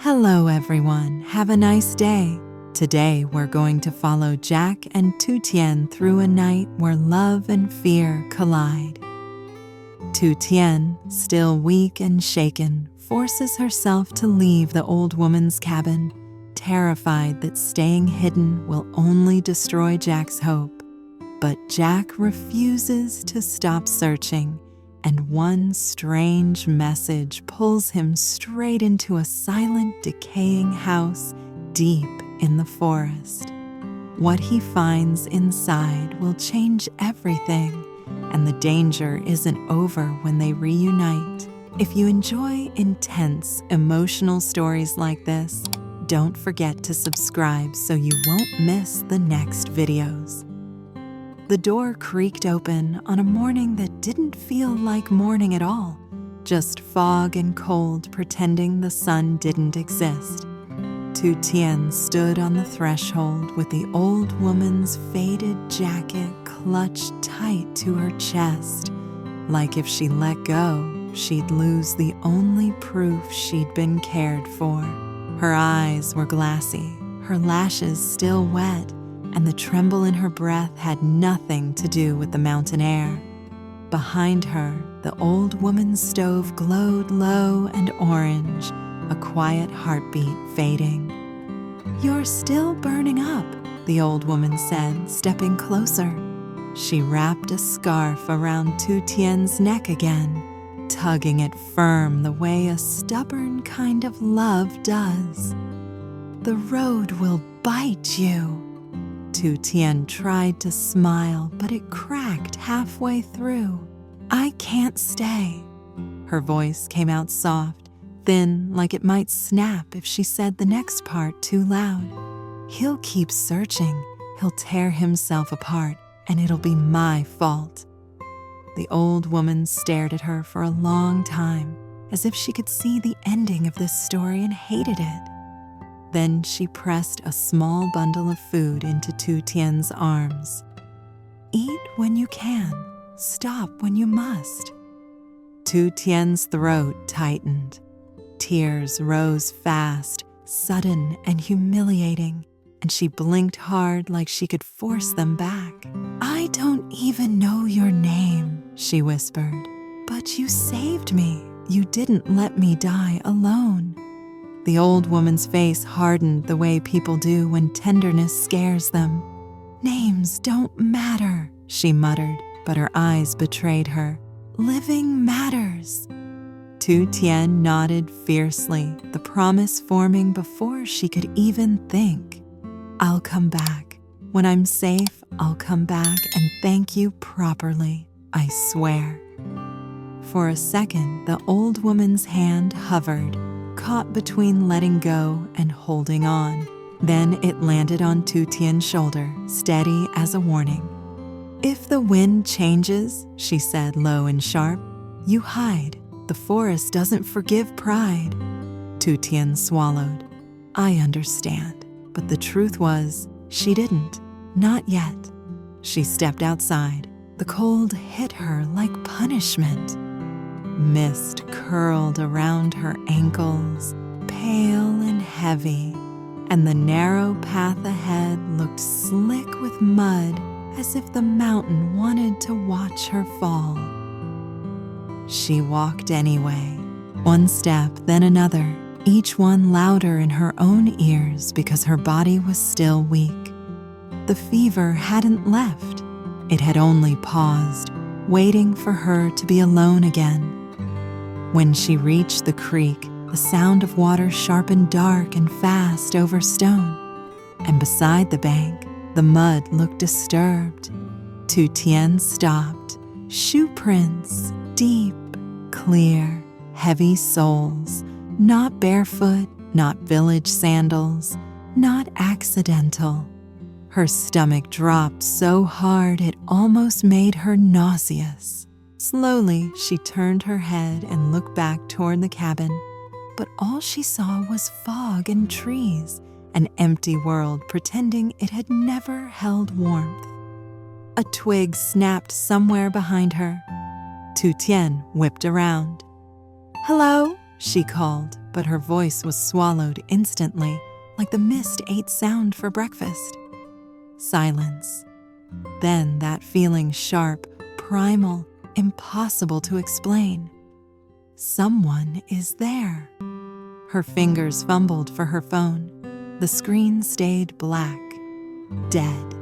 Hello everyone, have a nice day. Today we're going to follow Jack and Tuttienne through a night where love and fear collide. Tuttienne, still weak and shaken, forces herself to leave the old woman's cabin, terrified that staying hidden will only destroy Jack's hope. But Jack refuses to stop searching, and one strange message pulls him straight into a silent, decaying house deep in the forest. What he finds inside will change everything, and the danger isn't over when they reunite. If you enjoy intense, emotional stories like this, don't forget to subscribe so you won't miss the next videos. The door creaked open on a morning that didn't feel like morning at all, just fog and cold pretending the sun didn't exist. Tuttienne stood on the threshold with the old woman's faded jacket clutched tight to her chest, like if she let go, she'd lose the only proof she'd been cared for. Her eyes were glassy, her lashes still wet, and the tremble in her breath had nothing to do with the mountain air. Behind her, the old woman's stove glowed low and orange, a quiet heartbeat fading. "You're still burning up," the old woman said, stepping closer. She wrapped a scarf around Tuttienne's neck again, tugging it firm the way a stubborn kind of love does. "The road will bite you." Tuttienne tried to smile, but it cracked halfway through. "I can't stay." Her voice came out soft, thin, like it might snap if she said the next part too loud. "He'll keep searching, he'll tear himself apart, and it'll be my fault." The old woman stared at her for a long time, as if she could see the ending of this story and hated it. Then she pressed a small bundle of food into Tuttienne's arms. "Eat when you can, stop when you must." Tuttienne's throat tightened. Tears rose fast, sudden and humiliating, and she blinked hard like she could force them back. "I don't even know your name," she whispered, "but you saved me. You didn't let me die alone." The old woman's face hardened the way people do when tenderness scares them. "Names don't matter," she muttered, but her eyes betrayed her. "Living matters." Tuttienne nodded fiercely, the promise forming before she could even think. "I'll come back. When I'm safe, I'll come back and thank you properly, I swear." For a second, the old woman's hand hovered, caught between letting go and holding on. Then it landed on Tuttienne's shoulder, steady as a warning. "If the wind changes," she said low and sharp, "you hide. The forest doesn't forgive pride." Tuttienne swallowed. "I understand." But the truth was, she didn't. Not yet. She stepped outside. The cold hit her like punishment. Mist curled around her ankles, pale and heavy, and the narrow path ahead looked slick with mud, as if the mountain wanted to watch her fall. She walked anyway, one step, then another, each one louder in her own ears because her body was still weak. The fever hadn't left. It had only paused, waiting for her to be alone again. When she reached the creek, the sound of water sharpened dark and fast over stone, and beside the bank, the mud looked disturbed. Tuttienne stopped. Shoe prints, deep, clear, heavy soles, not barefoot, not village sandals, not accidental. Her stomach dropped so hard it almost made her nauseous. Slowly, she turned her head and looked back toward the cabin, but all she saw was fog and trees, an empty world pretending it had never held warmth. A twig snapped somewhere behind her. Tuttienne whipped around. "Hello," she called, but her voice was swallowed instantly, like the mist ate sound for breakfast. Silence. Then that feeling sharp, primal, impossible to explain. Someone is there. Her fingers fumbled for her phone. The screen stayed black, dead.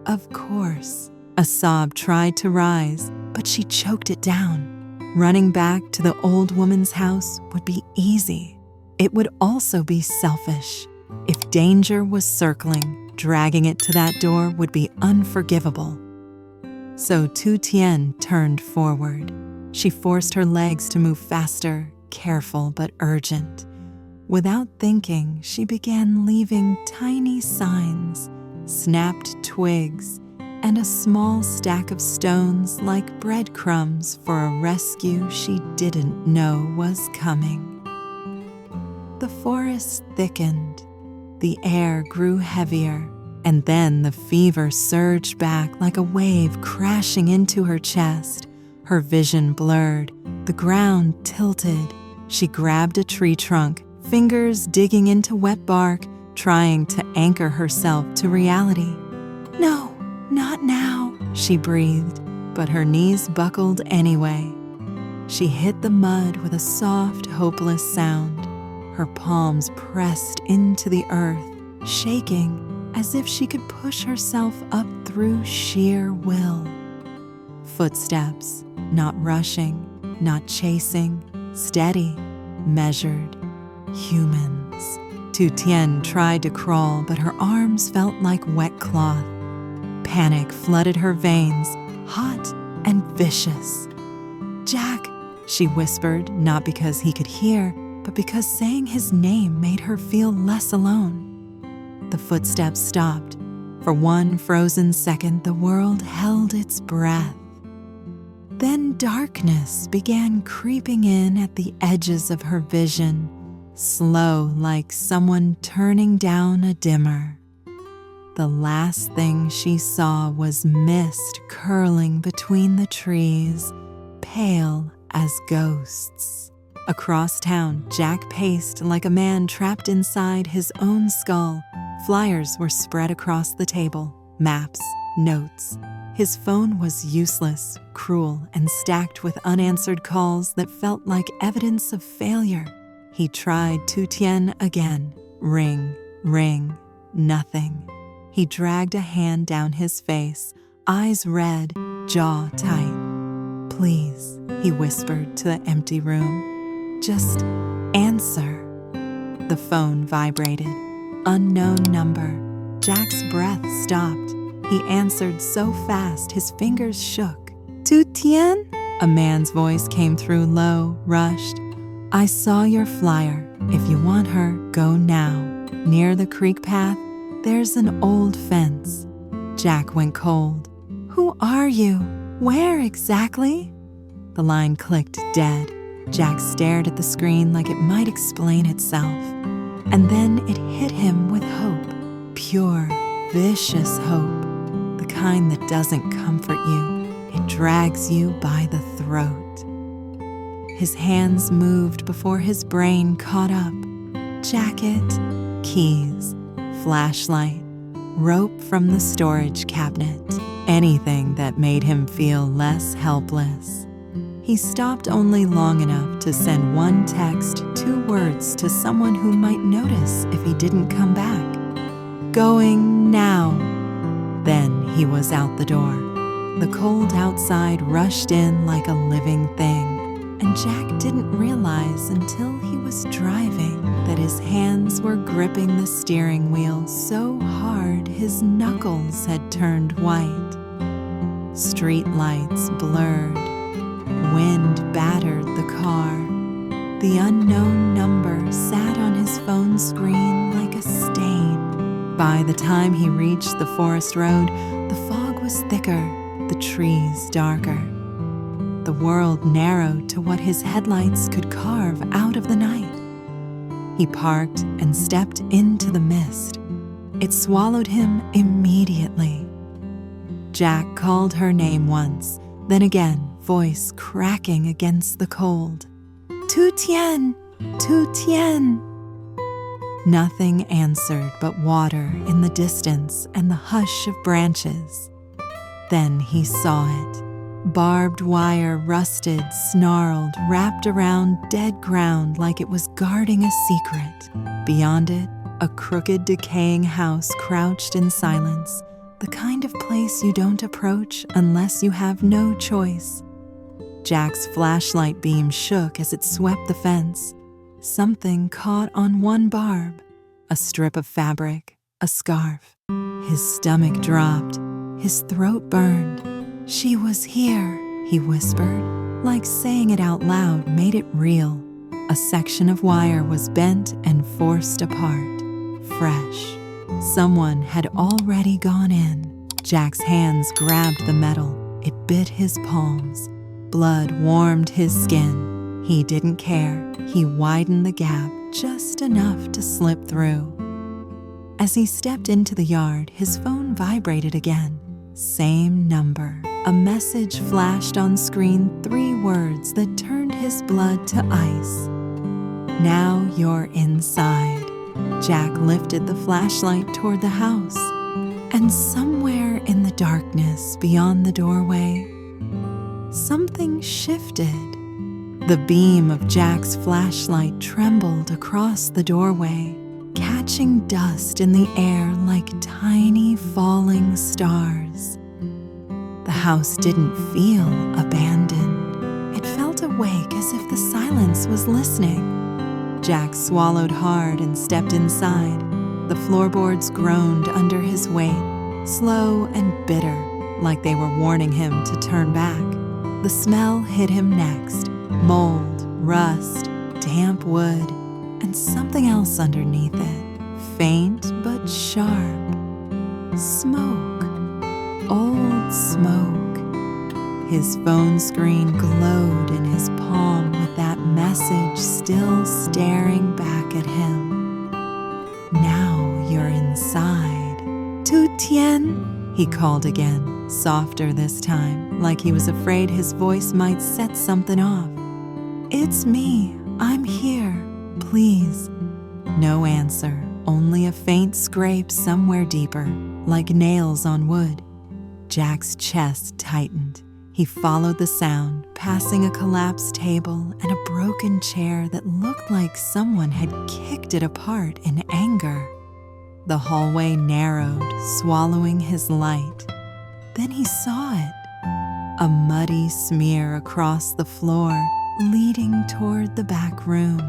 Of course, a sob tried to rise, but she choked it down. Running back to the old woman's house would be easy. It would also be selfish. If danger was circling, dragging it to that door would be unforgivable. So Tuttienne turned forward. She forced her legs to move faster, careful but urgent. Without thinking, she began leaving tiny signs, snapped twigs, and a small stack of stones like breadcrumbs for a rescue she didn't know was coming. The forest thickened. The air grew heavier, and then the fever surged back like a wave crashing into her chest. Her vision blurred, the ground tilted. She grabbed a tree trunk, fingers digging into wet bark, trying to anchor herself to reality. "No, not now," she breathed, but her knees buckled anyway. She hit the mud with a soft, hopeless sound. Her palms pressed into the earth, shaking as if she could push herself up through sheer will. Footsteps, not rushing, not chasing, steady, measured. Humans. Tuttienne tried to crawl, but her arms felt like wet cloth. Panic flooded her veins, hot and vicious. "Jack," she whispered, not because he could hear, but because saying his name made her feel less alone. The footsteps stopped. For one frozen second, the world held its breath. Then darkness began creeping in at the edges of her vision, slow like someone turning down a dimmer. The last thing she saw was mist curling between the trees, pale as ghosts. Across town, Jack paced like a man trapped inside his own skull. Flyers were spread across the table, maps, notes. His phone was useless, cruel, and stacked with unanswered calls that felt like evidence of failure. He tried Tuttienne again. Ring, ring, nothing. He dragged a hand down his face, eyes red, jaw tight. "Please," he whispered to the empty room. "Just answer." The phone vibrated. Unknown number. Jack's breath stopped. He answered so fast his fingers shook. "Tuttienne?" A man's voice came through low, rushed. "I saw your flyer. If you want her, go now. Near the creek path, there's an old fence." Jack went cold. "Who are you? Where exactly?" The line clicked dead. Jack stared at the screen like it might explain itself. And then it hit him with hope. Pure, vicious hope. The kind that doesn't comfort you. It drags you by the throat. His hands moved before his brain caught up. Jacket, keys, flashlight, rope from the storage cabinet. Anything that made him feel less helpless. He stopped only long enough to send one text, 2 words to someone who might notice if he didn't come back. "Going now." Then he was out the door. The cold outside rushed in like a living thing, and Jack didn't realize until he was driving that his hands were gripping the steering wheel so hard his knuckles had turned white. Street lights blurred. Wind battered the car. The unknown number sat on his phone screen like a stain. By the time he reached the forest road, the fog was thicker, the trees darker. The world narrowed to what his headlights could carve out of the night. He parked and stepped into the mist. It swallowed him immediately. Jack called her name once, then again, voice cracking against the cold. Tu Tien! Tu Tien! Nothing answered but water in the distance and the hush of branches. Then he saw it. Barbed wire, rusted, snarled, wrapped around dead ground like it was guarding a secret. Beyond it, a crooked, decaying house crouched in silence, the kind of place you don't approach unless you have no choice. Jack's flashlight beam shook as it swept the fence. Something caught on one barb, a strip of fabric, a scarf. His stomach dropped, his throat burned. "She was here," he whispered, like saying it out loud made it real. A section of wire was bent and forced apart, fresh. Someone had already gone in. Jack's hands grabbed the metal. It bit his palms. Blood warmed his skin. He didn't care. He widened the gap just enough to slip through. As he stepped into the yard, his phone vibrated again. Same number. A message flashed on screen, 3 words that turned his blood to ice. "Now you're inside." Jack lifted the flashlight toward the house, and somewhere in the darkness beyond the doorway, something shifted. The beam of Jack's flashlight trembled across the doorway, catching dust in the air like tiny falling stars. The house didn't feel abandoned. It felt awake as if the silence was listening. Jack swallowed hard and stepped inside. The floorboards groaned under his weight, slow and bitter, like they were warning him to turn back. The smell hit him next: mold, rust, damp wood, and something else underneath it, faint but sharp. Smoke. Old smoke. His phone screen glowed in his palm with that message still staring back at him. "Now you're inside." "Tu Tien," he called again, softer this time, like he was afraid his voice might set something off. "It's me. I'm here. Please." No answer, only a faint scrape somewhere deeper, like nails on wood. Jack's chest tightened. He followed the sound, passing a collapsed table and a broken chair that looked like someone had kicked it apart in anger. The hallway narrowed, swallowing his light. Then he saw it. A muddy smear across the floor, leading toward the back room.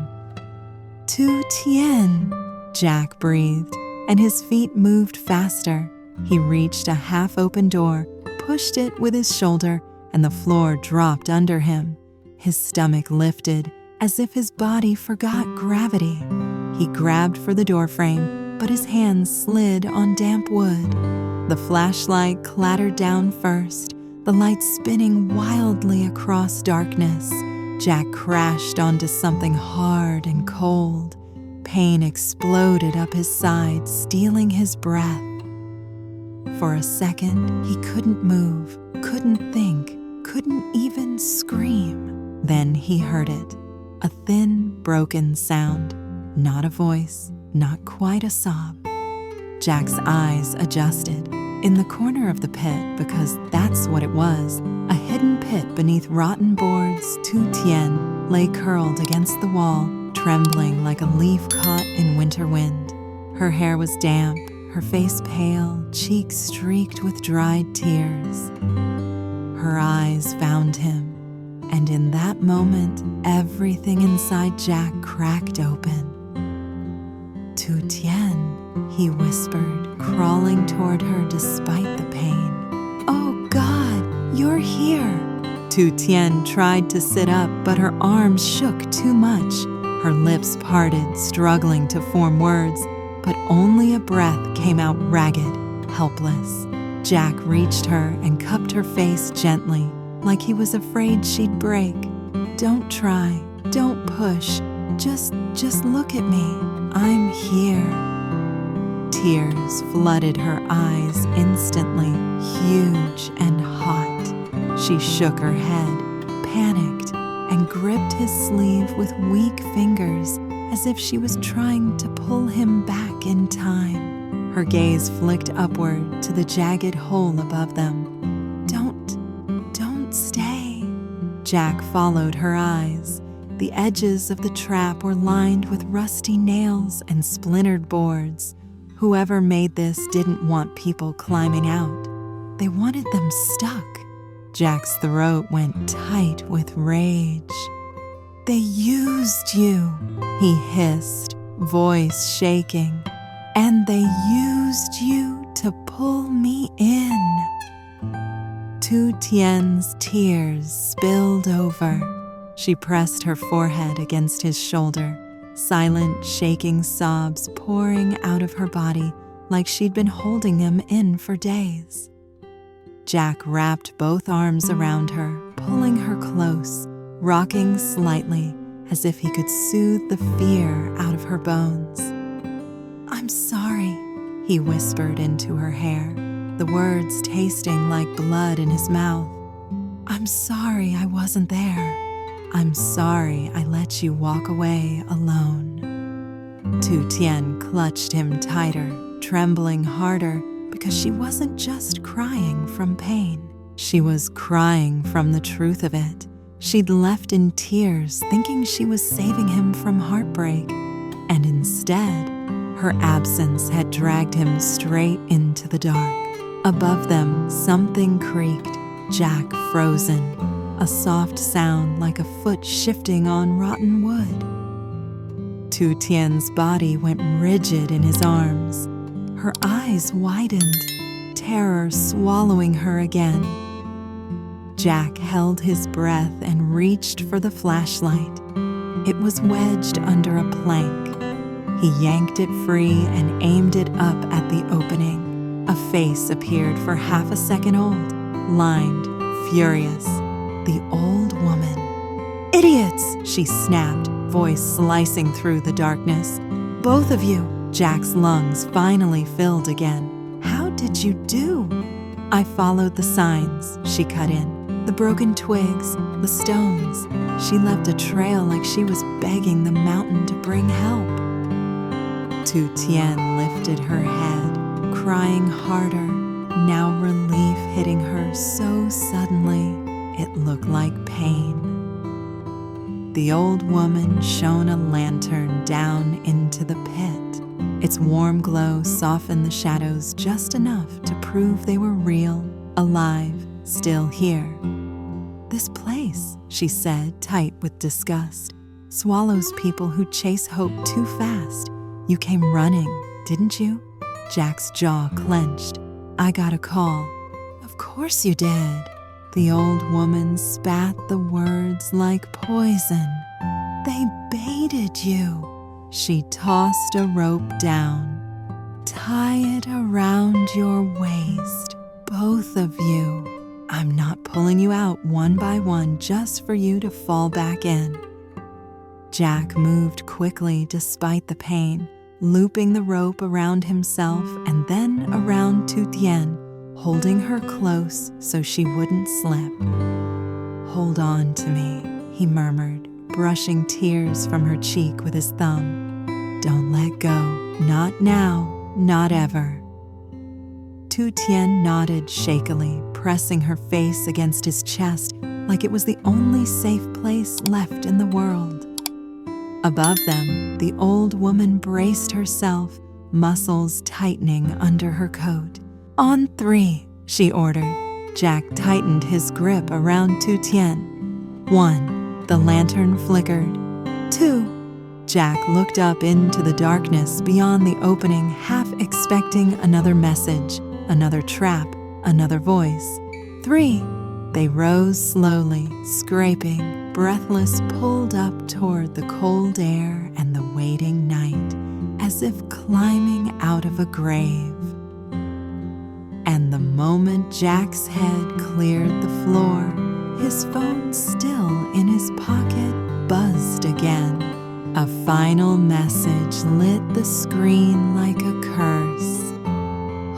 "Tu Tien," Jack breathed, and his feet moved faster. He reached a half-open door, pushed it with his shoulder, and the floor dropped under him. His stomach lifted, as if his body forgot gravity. He grabbed for the doorframe, but his hands slid on damp wood. The flashlight clattered down first, the light spinning wildly across darkness. Jack crashed onto something hard and cold. Pain exploded up his side, stealing his breath. For a second, he couldn't move, couldn't think, couldn't even scream. Then he heard it, a thin, broken sound. Not a voice, not quite a sob. Jack's eyes adjusted. In the corner of the pit, because that's what it was, a hidden pit beneath rotten boards, Tu Tien lay curled against the wall, trembling like a leaf caught in winter wind. Her hair was damp, her face pale, cheeks streaked with dried tears. Her eyes found him, and in that moment, everything inside Jack cracked open. "Tu Tien," he whispered, crawling toward her despite the pain. "Oh God, you're here!" Tu Tien tried to sit up, but her arms shook too much. Her lips parted, struggling to form words, but only a breath came out ragged, helpless. Jack reached her and cupped her face gently, like he was afraid she'd break. "Don't try, don't push, just look at me. I'm here." Tears flooded her eyes instantly, huge and hot. She shook her head, panicked. and gripped his sleeve with weak fingers as if she was trying to pull him back in time. Her gaze flicked upward to the jagged hole above them. Don't stay. Jack followed her eyes. The edges of the trap were lined with rusty nails and splintered boards. Whoever made this didn't want people climbing out. They wanted them stuck. Jack's throat went tight with rage. "They used you," he hissed, voice shaking. "And they used you to pull me in." Tuttienne's tears spilled over. She pressed her forehead against his shoulder, silent, shaking sobs pouring out of her body like she'd been holding them in for days. Jack wrapped both arms around her, pulling her close, rocking slightly as if he could soothe the fear out of her bones. "I'm sorry," he whispered into her hair, the words tasting like blood in his mouth. "I'm sorry I wasn't there. I'm sorry I let you walk away alone." Tuttienne clutched him tighter, trembling harder because she wasn't just crying from pain. She was crying from the truth of it. She'd left in tears thinking she was saving him from heartbreak, and instead, her absence had dragged him straight into the dark. Above them, something creaked, Jack frozen, a soft sound like a foot shifting on rotten wood. Tuttienne's body went rigid in his arms. Her eyes widened, terror swallowing her again. Jack held his breath and reached for the flashlight. It was wedged under a plank. He yanked it free and aimed it up at the opening. A face appeared for half a second old, lined, furious. The old woman. "Idiots!" she snapped, voice slicing through the darkness. "Both of you!" Jack's lungs finally filled again. "How did you do?" "I followed the signs," she cut in. "The broken twigs, the stones." She left a trail like she was begging the mountain to bring help. Tuttienne lifted her head, crying harder, now relief hitting her so suddenly it looked like pain. The old woman shone a lantern down into the pit. Its warm glow softened the shadows just enough to prove they were real, alive, still here. "This place," she said, tight with disgust, "swallows people who chase hope too fast. You came running, didn't you?" Jack's jaw clenched. "I got a call." "Of course you did." The old woman spat the words like poison. "They baited you." She tossed a rope down. "Tie it around your waist, both of you. I'm not pulling you out one by one just for you to fall back in." Jack moved quickly despite the pain, looping the rope around himself and then around Tuttienne, holding her close so she wouldn't slip. "Hold on to me," he murmured, brushing tears from her cheek with his thumb. "Don't let go. Not now, not ever." Tuttienne nodded shakily, pressing her face against his chest like it was the only safe place left in the world. Above them, the old woman braced herself, muscles tightening under her coat. "On 3, she ordered. Jack tightened his grip around Tuttienne. 1, the lantern flickered. 2, Jack looked up into the darkness beyond the opening, half expecting another message, another trap, another voice. 3, they rose slowly, scraping, breathless, pulled up toward the cold air and the waiting night, as if climbing out of a grave. And the moment Jack's head cleared the floor, his phone still in his pocket buzzed again. A final message lit the screen like a curse.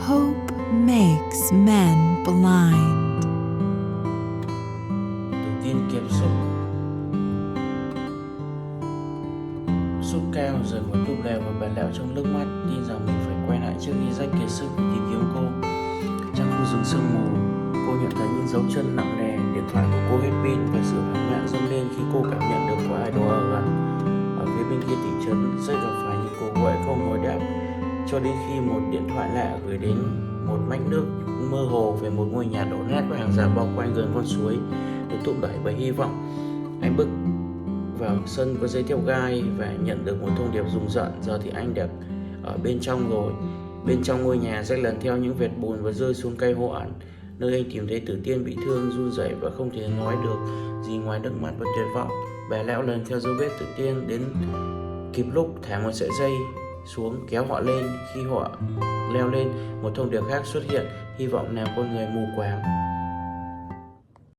Hope makes men blind. The Tuttienne capsule. sốt cao rời khỏi túp lều và bà lão trong nước mắt, tin rằng mình phải quay lại trước khi rách kiệt sức tìm kiếm cô. Trong khu rừng sương mù, cô nhận thấy những dấu chân nặng nề, điện thoại của cô hết pin và sự hoảng loạn dâng lên khi cô cảm nhận được có ai đó ở gần. Ở phía bên kia thị trấn, rất gặp phải những cuộc gọi không hồi đáp, cho đến khi một điện thoại lạ gửi đến một mảnh nước mơ hồ về một ngôi nhà đổ nát với hàng rào bao quanh gần con suối, được thúc đẩy bởi hy vọng. Anh bước vào sân có dây thép gai và nhận được một thông điệp rùng rợn. Giờ thì anh đã ở bên trong rồi. Bên trong ngôi nhà rách lần theo những vệt bùn và rơi xuống cây hô ẩn, nơi anh tìm thấy Tuttienne bị thương, run rẩy và không thể nói được gì ngoài nước mắt và tuyệt vọng. Bà lão lần theo dấu vết Tuttienne đến kịp lúc thả một sợi dây xuống kéo họ lên. Khi họ leo lên, một thông điệp khác xuất hiện, hy vọng làm con người mù quáng.